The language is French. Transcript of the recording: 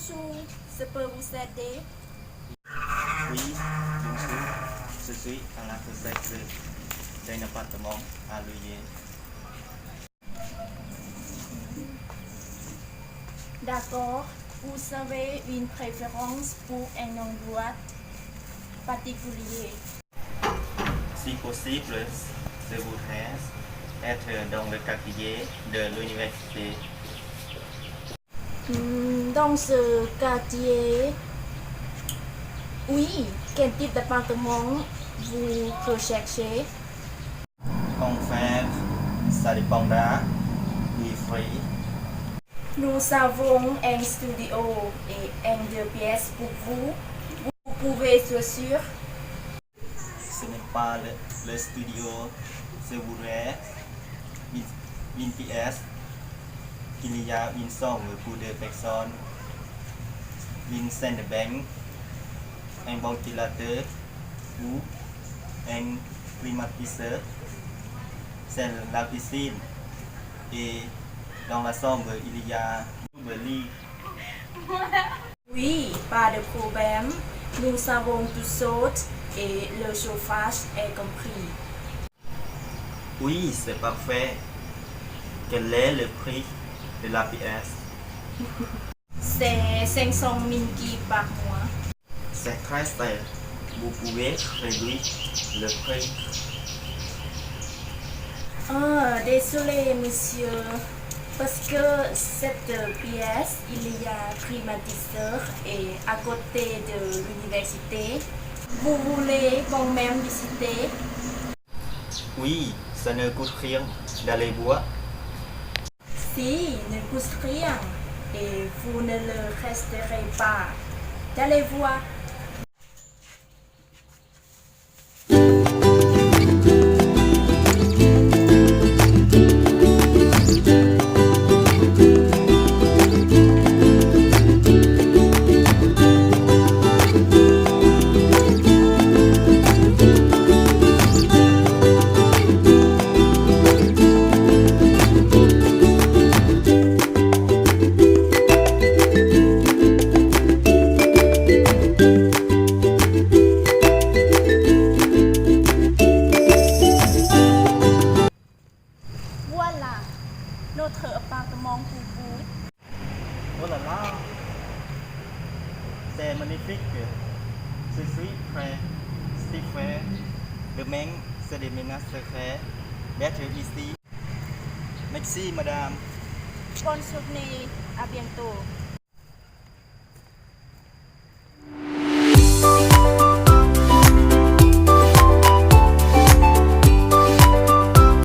Bonjour, je peux vous aider? Oui, bonjour. Je suis à la recherche d'un appartement à louer. D'accord. Vous avez une préférence pour un endroit particulier? Si possible, je voudrais être dans le quartier de l'université. Dans ce quartier, oui, quel type d'appartement vous recherchez? En fait, ça dépendra du prix. Nous avons un studio et un deux pièces pour vous. Vous pouvez être sûr. Ce n'est pas le studio. Je voudrais une pièce qu'il y a une chambre pour deux personnes, une salle de bain, un ventilateur ou un climatiseur. C'est la piscine et dans la chambre il y a un lit. Oui, pas de problème. Nous avons tout sortes et le chauffage est compris. Oui, c'est parfait. Quel est le prix de la pièce? C'est 500 000 qui par mois. C'est très cher. Vous pouvez réduire le prix. Ah, désolé, monsieur. Parce que cette pièce, il y a climatiseur et à côté de l'université. Vous voulez quand même visiter? Oui, ça ne coûte rien d'aller voir. Si, ne coûte rien. Et vous ne le resterez pas. Allez voir. Voilà, notre appartement pour vous. Oh là là, c'est magnifique. Je suis très satisfait. Demain, je déménagerai d'être ici. Merci, madame. Bonne journée, à bientôt.